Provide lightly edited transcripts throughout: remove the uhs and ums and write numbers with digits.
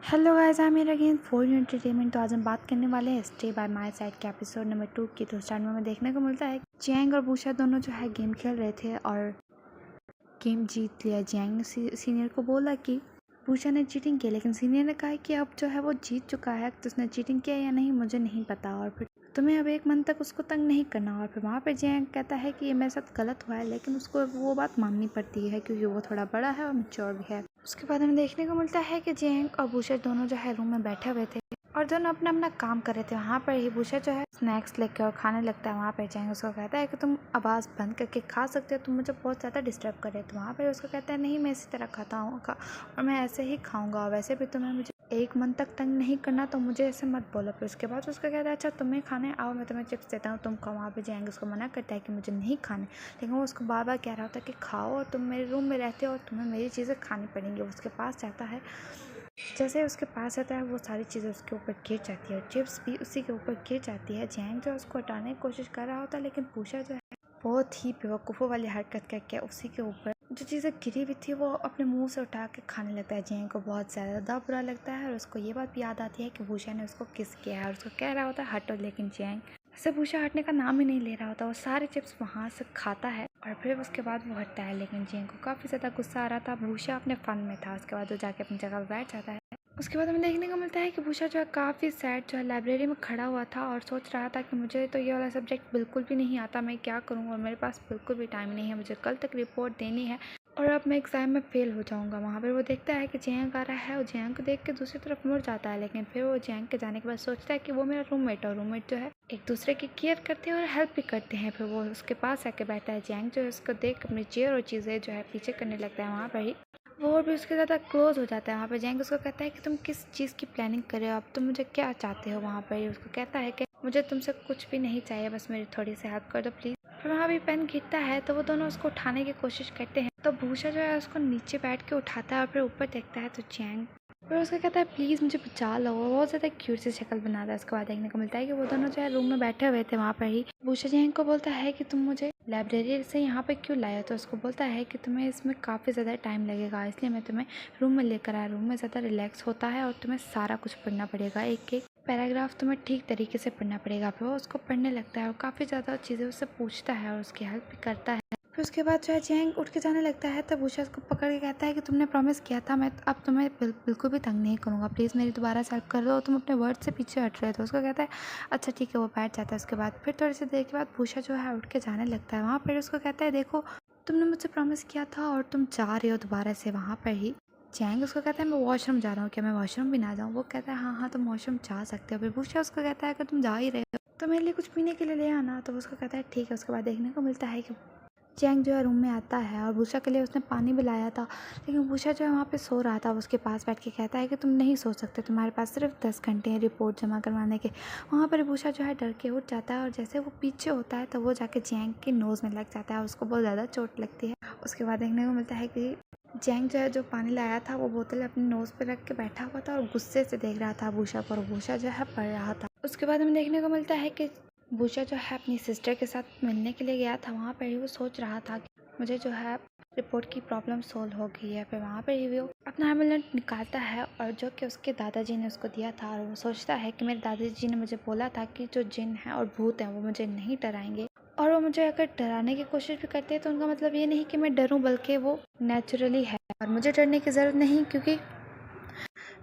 Hello guys, I am here again for your entertainment. तो आज हम बात करने वाले हैं स्टे बाय माय साइड के एपिसोड नंबर 2 की। तो स्टार्ट में हमें देखने को मिलता है जियांग और बुशा दोनों जो है गेम खेल रहे थे और गेम जीत लिया। जियांग ने सीनियर को बोला कि बुशा ने चीटिंग की, लेकिन सीनियर ने कहा कि अब जो है वो जीत चुका है, तो उसने चीटिंग किया या नहीं मुझे नहीं पता, और फिर तुम्हें अब एक मंथ तक उसको तंग नहीं करना। और फिर वहाँ पे जियांग कहता है कि ये मेरे साथ गलत हुआ है, लेकिन उसको वो बात माननी पड़ती है क्योंकि वो थोड़ा बड़ा है और मैच्योर भी है। उसके बाद हमें देखने को मिलता है कि जियांग और बुशा दोनों जो है रूम में बैठे हुए थे और दोनों अपना अपना काम कर रहे थे। वहाँ पर ही बुशा जो है स्नैक्स लेके और खाने लगता है। वहाँ पर जियांग उसको कहता है कि तुम आवाज़ बंद करके खा सकते हो, तुम मुझे बहुत ज़्यादा डिस्टर्ब कर रहे हो। तो वहाँ पर उसको कहता है नहीं, मैं इसी तरह खाता हूँ और मैं ऐसे ही खाऊंगा, और वैसे भी तुम्हें मुझे एक मंथ तक तंग नहीं करना, तो मुझे ऐसे मत बोलो। फिर उसके बाद उसका कहता है अच्छा तुम्हें खाने आओ, मैं तुम्हें चिप्स देता हूँ, तुम खाओ। वहाँ पे जियांग उसको मना करता है कि मुझे नहीं खाने, लेकिन वो उसको बार बार कह रहा होता है कि खाओ, और तुम मेरे रूम में रहते हो और तुम्हें मेरी चीज़ें खानी पड़ेंगी। उसके पास जाता है, जैसे उसके पास आता है वो सारी चीज़ें उसके ऊपर गिर जाती है और चिप्स भी उसी के ऊपर गिर जाती है। जियांग जो उसको हटाने की कोशिश कर रहा होता है, लेकिन बुशा जो है बहुत ही बेवकूफ़ों वाली हरकत करके उसी के ऊपर जो चीज़ें गिरी हुई थी वो अपने मुंह से उठा के खाने लगता है। जियांग को बहुत ज़्यादा बुरा लगता है और उसको ये बात भी याद आती है कि बुशा ने उसको किस किया है और उसको कह रहा होता है हटो, लेकिन जियांग से बुशा हटने का नाम ही नहीं ले रहा होता। वो सारे चिप्स वहाँ से खाता है और फिर उसके बाद वो हटता है, लेकिन जियांग को काफ़ी ज़्यादा गुस्सा आ रहा था। बुशा अपने फन में था। उसके बाद वो जाके अपनी जगह पर बैठ जाता है। उसके बाद हमें देखने को मिलता है कि बुशा जो है काफ़ी सैड जो है लाइब्रेरी में खड़ा हुआ था और सोच रहा था कि मुझे तो ये वाला सब्जेक्ट बिल्कुल भी नहीं आता, मैं क्या करूँ, और मेरे पास बिल्कुल भी टाइम नहीं है, मुझे कल तक रिपोर्ट देनी है और अब मैं एग्ज़ाम में फ़ेल हो जाऊंगा। वहाँ पर वो देखता है कि जियांग आ रहा है और जियांग को देख के दूसरी तरफ मुड़ जाता है, लेकिन फिर वो जियांग के जाने के बाद सोचता है कि वो मेरा रूममेट, और रूममेट जो है एक दूसरे की केयर करते हैं और हेल्प भी करते हैं। फिर वो उसके पास आके बैठा है। जियांग जो है उसको देख अपनी चेयर और चीज़ें जो है पीछे करने लगता है। वहाँ पर ही वो और भी उसके ज़्यादा क्लोज हो जाता है। वहाँ पर जियांग उसको कहता है कि तुम किस चीज़ की प्लानिंग कर रहे हो, अब तुम मुझे क्या चाहते हो। वहाँ पर ही उसको कहता है कि मुझे तुमसे कुछ भी नहीं चाहिए, बस मेरी थोड़ी सी हेल्प कर दो प्लीज़। फिर वहाँ भी पेन गिरता है तो वो दोनों उसको उठाने की कोशिश करते हैं, तो भूषा जो है उसको नीचे बैठ के उठाता है और फिर ऊपर देखता है तो जियांग फिर उसका कहता है प्लीज़ मुझे बचा लो। वो बहुत ज़्यादा क्यूट सी शक्ल बनाता है। उसके बाद देखने को मिलता है कि वो दोनों जो है रूम में बैठे हुए थे। वहाँ पर ही भूषा जियांग को बोलता है कि तुम मुझे लाइब्रेरी से यहाँ पे क्यों लाए, तो उसको बोलता है कि तुम्हें इसमें काफ़ी ज़्यादा टाइम लगेगा, इसलिए मैं तुम्हें रूम में लेकर आया। रूम में ज़्यादा रिलैक्स होता है और तुम्हें सारा कुछ पढ़ना पड़ेगा, एक एक पैराग्राफ तुम्हें ठीक तरीके से पढ़ना पड़ेगा। फिर वो उसको पढ़ने लगता है और काफ़ी ज़्यादा चीज़ें उससे पूछता है और उसकी हेल्प भी करता है। फिर उसके बाद जो है जियांग उठ के जाने लगता है, तब भूषा उसको पकड़ के कहता है कि तुमने प्रॉमिस किया था, मैं अब तुम्हें बिल्कुल भी तंग नहीं करूँगा, प्लीज़ मेरी दोबारा से हेल्प कर दो, तुम अपने वर्ड से पीछे हट रहे हो। तो उसको कहता है अच्छा ठीक है, वो बैठ जाता है। उसके बाद फिर थोड़ी सी देर के बाद भूषा जो है उठ के जाने लगता है। वहाँ पर उसको कहता है देखो तुमने मुझसे प्रॉमिस किया था और तुम जा रहे हो दोबारा से। वहाँ पर ही जियांग उसको कहता है मैं वॉशरूम जा रहा हूँ, क्या मैं वॉशरूम भी ना जाऊँ। वो कहता है हाँ हाँ तुम वॉशरूम जा सकते हो। फिर भूषा उसको कहता है अगर तुम जा ही रहे हो तो मेरे लिए कुछ पीने के लिए ले आना। तो उसको कहता है ठीक है। उसके बाद देखने को मिलता है कि जियांग जो है रूम में आता है और भूषा के लिए उसने पानी भी लाया था, लेकिन भूषा जो है वहाँ पे सो रहा था। उसके पास बैठ के कहता है कि तुम नहीं सो सकते, तुम्हारे पास सिर्फ 10 घंटे हैं रिपोर्ट जमा करवाने के। वहाँ पर भूषा जो है डर के उठ जाता है और जैसे वो पीछे होता है तो वो जाके जियांग के नोज़ में लग जाता है और उसको बहुत ज़्यादा चोट लगती है। उसके बाद देखने को मिलता है कि जियांग जो है जो पानी लाया था वो बोतल अपने नोज़ पर रख के बैठा हुआ था और गुस्से से देख रहा था भूषा पर। भूषा जो है पढ़ रहा था। उसके बाद हमें देखने को मिलता है कि भूषा जो है अपनी सिस्टर के साथ मिलने के लिए गया था। वहाँ पर ही वो सोच रहा था कि मुझे जो है रिपोर्ट की प्रॉब्लम सोल्व हो गई है। फिर वहाँ पर ही वो अपना एमुलेट निकालता है और जो कि उसके दादाजी ने उसको दिया था, और वो सोचता है कि मेरे दादाजी ने मुझे बोला था कि जो जिन है और भूत हैं वो मुझे नहीं डराएंगे, और वो मुझे अगर डराने की कोशिश भी करते हैं तो उनका मतलब ये नहीं कि मैं डरूं, बल्कि वो नेचुरली है और मुझे डरने की ज़रूरत नहीं। क्योंकि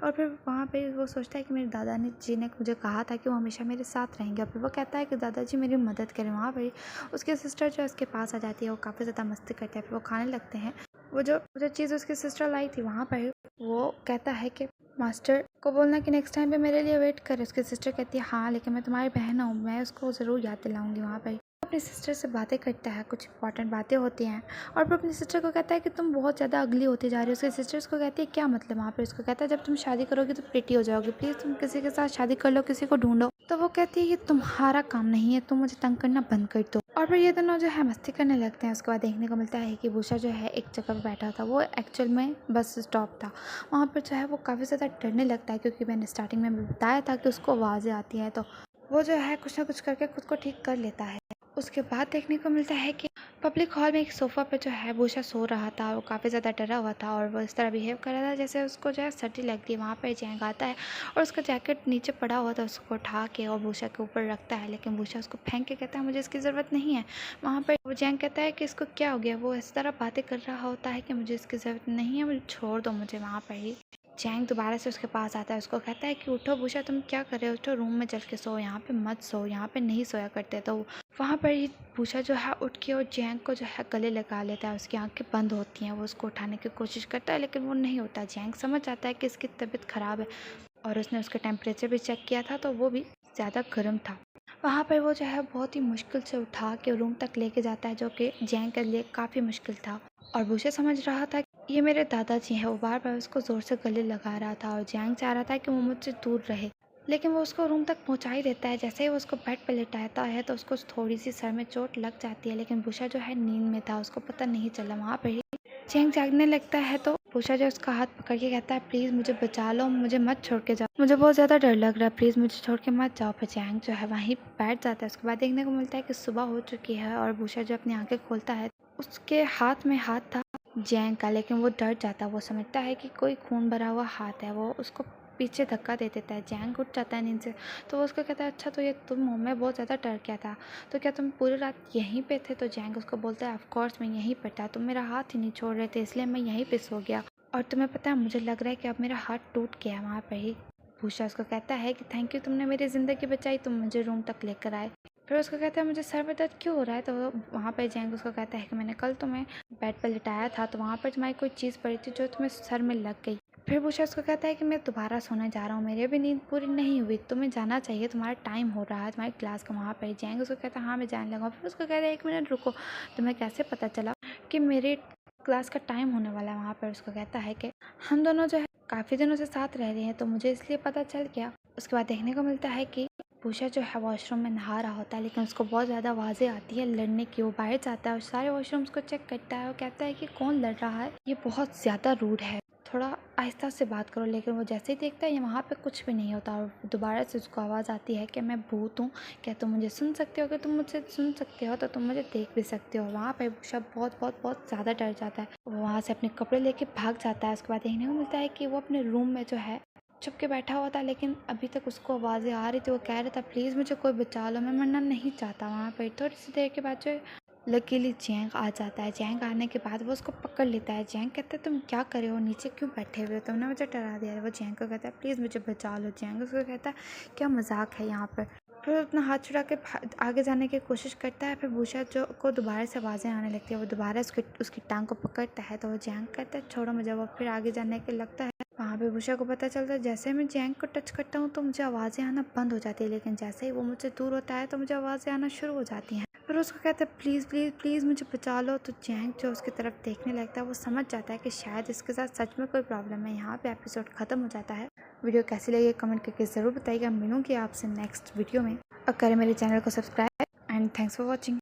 और फिर वहाँ पे वो सोचता है कि मेरे दादाजी ने मुझे कहा था कि वो हमेशा मेरे साथ रहेंगे। और फिर वो कहता है कि दादाजी मेरी मदद करें। वहाँ पर उसकी सिस्टर जो है उसके पास आ जाती है, वो काफ़ी ज़्यादा मस्ती करते हैं। फिर वो खाने लगते हैं। वो जो चीज़ उसकी सिस्टर लाई थी, वहाँ पर वो कहता है कि मास्टर को बोलना कि नेक्स्ट टाइम पे मेरे लिए वेट करे। उसकी सिस्टर कहती है हाँ, लेकिन मैं तुम्हारी बहन हूँ, मैं उसको ज़रूर याद दिलाऊंगी। वहाँ पर अपनी सिस्टर से बातें करता है, कुछ इंपॉर्टेंट बातें होती हैं, और फिर अपनी सिस्टर को कहता है कि तुम बहुत ज़्यादा अगली होती जा रही हो। उसकी सिस्टर्स को कहती है क्या मतलब। वहाँ पर उसको कहता है जब तुम शादी करोगी तो प्रिटी हो जाओगी, प्लीज़ तुम किसी के साथ शादी कर लो, किसी को ढूंढो। तो वो कहती है ये तुम्हारा काम नहीं है, तुम मुझे तंग करना बंद कर दो। और फिर ये दोनों जो है मस्ती करने लगते हैं। उसके बाद देखने को मिलता है कि भूषा जो है एक जगह पर बैठा था, वो एक्चुअल में बस स्टॉप था। वहाँ पर जो है वो काफ़ी ज़्यादा डरने लगता है, क्योंकि मैंने स्टार्टिंग में बताया था कि उसको आवाज़ें आती हैं, तो वो जो है कुछ ना कुछ करके खुद को ठीक कर लेता है। उसके बाद देखने को मिलता है कि पब्लिक हॉल में एक सोफ़ा पे जो है भूषा सो रहा था। वो काफ़ी ज़्यादा डरा हुआ था और वो इस तरह बिहेव कर रहा था जैसे उसको जो है सर्दी लग रही है। वहाँ पर जैंग आता है और उसका जैकेट नीचे पड़ा हुआ था, उसको उठा के और भूषा के ऊपर रखता है, लेकिन भूषा उसको फेंक के कहता है मुझे इसकी ज़रूरत नहीं है। वहाँ पर वो जैंग कहता है कि इसको क्या हो गया। वो इस तरह बातें कर रहा होता है कि मुझे इसकी ज़रूरत नहीं है, मुझे छोड़ दो मुझे। वहाँ पर ही जैंग दोबारा से उसके पास आता है, उसको कहता है कि उठो भूषा, तुम क्या कर रहे हो, उठो रूम में चल के सो, यहाँ पे मत सो, यहाँ पे नहीं सोया करते। तो वहाँ पर ही भूषा जो है उठ के और जैंग को जो है गले लगा लेता है। उसकी आंखें बंद होती हैं, वो उसको उठाने की कोशिश करता है लेकिन वो नहीं होता। जैंग समझ जाता है कि इसकी तबीयत ख़राब है और उसने उसका टेम्परेचर भी चेक किया था तो वो भी ज़्यादा गर्म था। वहाँ पर वो जो है बहुत ही मुश्किल से उठा के रूम तक लेके जाता है, जो कि जैंग के लिए काफ़ी मुश्किल था। और भूषा समझ रहा था कि ये मेरे दादाजी हैं। वो बार बार उसको ज़ोर से गले लगा रहा था और जैंग चाह रहा था कि वो मुझसे दूर रहे, लेकिन वो उसको रूम तक पहुंचा ही देता है। जैसे ही वो उसको बेड पर लेटाता है तो उसको थोड़ी सी सर में चोट लग जाती है, लेकिन भूषा जो है नींद में था, उसको पता नहीं चला। वहाँ पर ही जैंग जागने लगता है तो भूषा जो उसका हाथ पकड़ के कहता है प्लीज़ मुझे बचा लो, मुझे मत छोड़ के जाओ, मुझे बहुत ज़्यादा डर लग रहा है, प्लीज़ मुझे छोड़ के मत जाओ। फिर जैंग जो है वहीं बैठ जाता है। उसके बाद देखने को मिलता है कि सुबह हो चुकी है और भूषा जो अपनी आंखें खोलता है उसके हाथ में हाथ था जैंग का, लेकिन वो डर जाता है। वो समझता है कि कोई खून भरा हुआ हाथ है। वो उसको पीछे धक्का दे देता है। जैंग उठ जाता है नींद से तो वो उसको कहता है अच्छा तो ये तुम मैं बहुत ज़्यादा डर गया था, तो क्या तुम पूरी रात यहीं पे थे। तो जैंग उसको बोलता है ऑफ कोर्स मैं यहीं पे था, तुम मेरा हाथ ही नहीं छोड़ रहे थे इसलिए मैं यहीं पे सो गया, और तुम्हें पता है मुझे लग रहा है कि अब मेरा हाथ टूट गया। वहाँ पर ही भूषा उसको कहता है कि थैंक यू, तुमने मेरी ज़िंदगी बचाई, तुम मुझे रूम तक लेकर आए। फिर उसको कहता है मुझे सर में दर्द क्यों हो रहा है। तो वहाँ पर जैंग उसको कहता है कि मैंने कल तुम्हें बेड पर लिटाया था तो वहाँ पर तुम्हारी कोई चीज़ पड़ी थी जो तुम्हें सर में लग गई। फिर भूषा उसको कहता है कि मैं दोबारा सोने जा रहा हूँ, मेरी भी नींद पूरी नहीं हुई, तुम्हें जाना चाहिए, तुम्हारा टाइम हो रहा है तुम्हारी क्लास का। वहाँ पर जैंग उसको कहता है हाँ मैं जाने लगा। फिर उसको कहता है एक मिनट रुको, तुम्हें कैसे पता चला कि मेरी क्लास का टाइम होने वाला है। वहाँ पर उसको कहता है कि हम दोनों जो है काफ़ी दिनों से साथ रह रहे हैं तो मुझे इसलिए पता चल गया। उसके बाद देखने को मिलता है कि भूषा जो है वॉशरूम में नहा रहा होता है, लेकिन उसको बहुत ज़्यादा आवाज़ें आती है लड़ने की। वो बाहर जाता है और सारे वॉशरूम्स को चेक करता है और कहता है कि कौन लड़ रहा है, ये बहुत ज़्यादा रूड है, थोड़ा आहिस्ता से बात करो। लेकिन वो जैसे ही देखता है वहाँ पे कुछ भी नहीं होता और दोबारा से उसको आवाज़ आती है कि मैं भूत हूँ, क्या तुम मुझे सुन सकते हो, अगर तुम मुझे सुन सकते हो तो तुम मुझे देख भी सकते हो। वहाँ पर भूषा बहुत बहुत बहुत ज़्यादा डर जाता है। वो वहाँ से अपने कपड़े लेके भाग जाता है। उसके बाद देखने को मिलता है कि वो अपने रूम में जो है छुप के बैठा हुआ था, लेकिन अभी तक उसको आवाज़ें आ रही थी। वो कह रहा था प्लीज़ मुझे कोई बचा लो, मैं मरना नहीं चाहता। वहाँ पर थोड़ी सी देर के बाद जो लकीली जैंग आ जाता है। जैंग आने के बाद वो उसको पकड़ लेता है। जैंग कहता है तुम क्या करे हो, नीचे क्यों बैठे हुए हो, तुमने मुझे डरा दिया। वो जैंग को कहता है प्लीज़ मुझे बचा लो। जैंग उसको कहता है क्या मजाक है यहाँ पर। फिर अपना हाथ छुड़ा के आगे जाने की कोशिश करता है। फिर भूषा जो को दोबारा से आवाज़ें आने लगती है। वो दोबारा उसकी टांग को पकड़ता है तो वो जैंग कहता है छोड़ो मुझे। वो फिर आगे जाने के लगता है। वहाँ पे भूषा को पता चलता है जैसे मैं जैंग को टच करता हूँ तो मुझे आवाज़ें आना बंद हो जाती है, लेकिन जैसे ही वो मुझसे दूर होता है तो मुझे आवाज़ें आना शुरू हो जाती हैं। फिर उसको कहता है प्लीज़ प्लीज़ प्लीज़ मुझे बचा लो। तो जैंग जो उसकी तरफ देखने लगता है वो समझ जाता है कि शायद इसके साथ सच में कोई प्रॉब्लम है। यहाँ पे एपिसोड ख़त्म हो जाता है। वीडियो कैसी लगी कमेंट करके ज़रूर बताइएगा। मिलूंगी आपसे नेक्स्ट वीडियो में और करें मेरे चैनल को subscribe and thanks for watching.